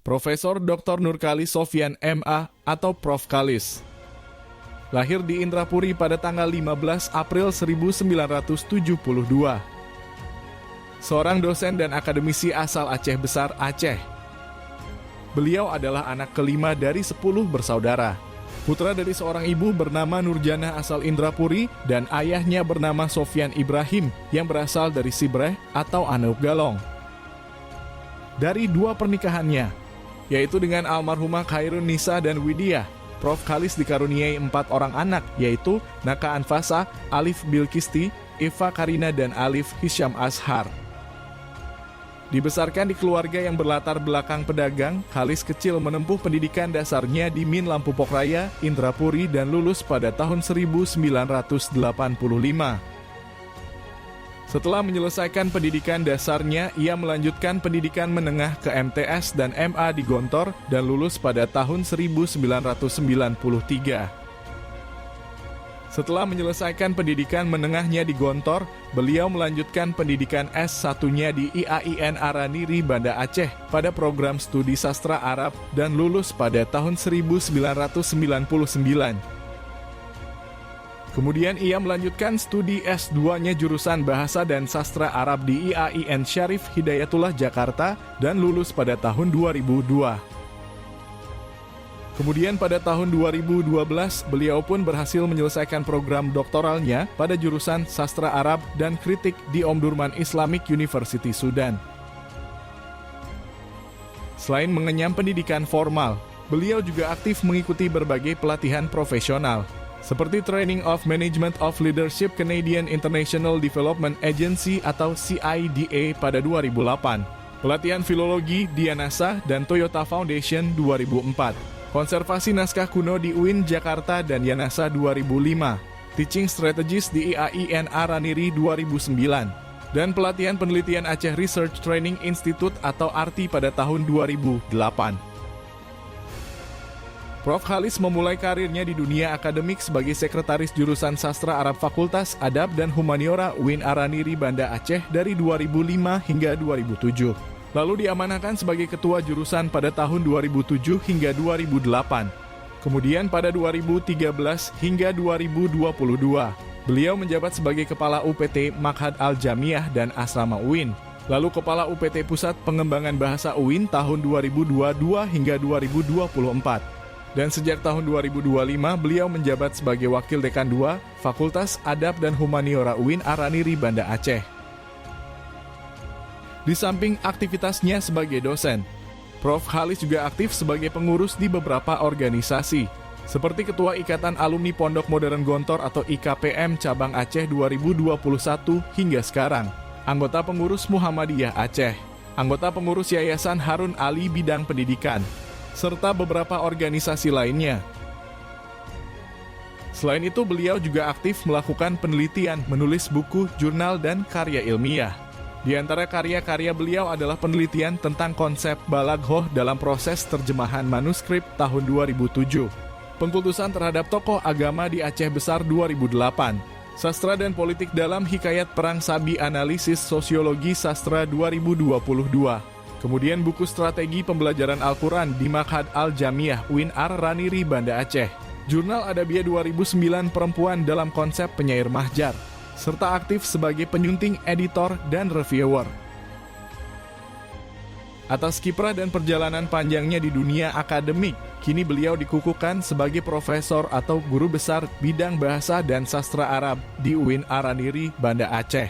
Profesor Dr. Nurkalis Sofyan MA atau Prof. Kalis. Lahir di Indrapuri pada tanggal 15 April 1972. Seorang dosen dan akademisi asal Aceh Besar, Aceh. Beliau adalah anak kelima dari 10 bersaudara. Putra dari seorang ibu bernama Nurjana asal Indrapuri dan ayahnya bernama Sofyan Ibrahim yang berasal dari Sibreh atau Anup Galong. Dari dua pernikahannya, yaitu dengan almarhumah Khairun Nisa dan Widya, Prof. Kalis dikaruniai 4 orang anak, yaitu Naka Anfasa, Alif Bilkisti, Eva Karina, dan Alif Hisyam Ashar. Dibesarkan di keluarga yang berlatar belakang pedagang, Kalis kecil menempuh pendidikan dasarnya di Min Lampu Pokraya, Indrapuri, dan lulus pada tahun 1985. Setelah menyelesaikan pendidikan dasarnya, ia melanjutkan pendidikan menengah ke MTS dan MA di Gontor dan lulus pada tahun 1993. Setelah menyelesaikan pendidikan menengahnya di Gontor, beliau melanjutkan pendidikan S1-nya di IAIN Araniri, Banda Aceh pada program studi sastra Arab dan lulus pada tahun 1999. Kemudian ia melanjutkan studi S2-nya jurusan Bahasa dan Sastra Arab di IAIN Syarif Hidayatullah Jakarta dan lulus pada tahun 2002. Kemudian pada tahun 2012, beliau pun berhasil menyelesaikan program doktoralnya pada jurusan Sastra Arab dan Kritik di Omdurman Islamic University Sudan. Selain mengenyam pendidikan formal, beliau juga aktif mengikuti berbagai pelatihan profesional, seperti Training of Management of Leadership Canadian International Development Agency atau CIDA pada 2008, pelatihan filologi di Yanasa dan Toyota Foundation 2004, konservasi naskah kuno di UIN Jakarta dan Yanasa 2005, teaching strategist di IAIN Araniri 2009, dan pelatihan penelitian Aceh Research Training Institute atau ARTI pada tahun 2008. Prof. Kalis memulai karirnya di dunia akademik sebagai sekretaris jurusan Sastra Arab Fakultas Adab dan Humaniora UIN Araniri Banda Aceh dari 2005 hingga 2007. Lalu diamanahkan sebagai ketua jurusan pada tahun 2007 hingga 2008. Kemudian pada 2013 hingga 2022, beliau menjabat sebagai Kepala UPT Makhad Al-Jamiah dan Asrama UIN. Lalu Kepala UPT Pusat Pengembangan Bahasa UIN tahun 2022 hingga 2024. Dan sejak tahun 2025, beliau menjabat sebagai Wakil Dekan 2 Fakultas Adab dan Humaniora UIN Araniri Banda Aceh. Di samping aktivitasnya sebagai dosen, Prof. Kalis juga aktif sebagai pengurus di beberapa organisasi, seperti Ketua Ikatan Alumni Pondok Modern Gontor atau IKPM Cabang Aceh 2021 hingga sekarang, anggota pengurus Muhammadiyah Aceh, anggota pengurus Yayasan Harun Ali Bidang Pendidikan, serta beberapa organisasi lainnya. Selain itu, beliau juga aktif melakukan penelitian, menulis buku, jurnal, dan karya ilmiah. Di antara karya-karya beliau adalah penelitian tentang konsep balaghoh dalam proses terjemahan manuskrip tahun 2007, pengkultusan terhadap tokoh agama di Aceh Besar 2008, sastra dan politik dalam Hikayat Perang Sabi Analisis Sosiologi Sastra 2022, kemudian buku strategi pembelajaran Al-Quran di Makhad Al-Jamiah UIN Araniri Banda Aceh, jurnal Adabiyah 2009 Perempuan dalam Konsep Penyair Mahjar, serta aktif sebagai penyunting, editor, dan reviewer. Atas kiprah dan perjalanan panjangnya di dunia akademik, kini beliau dikukuhkan sebagai profesor atau guru besar bidang bahasa dan sastra Arab di UIN Araniri, Banda Aceh.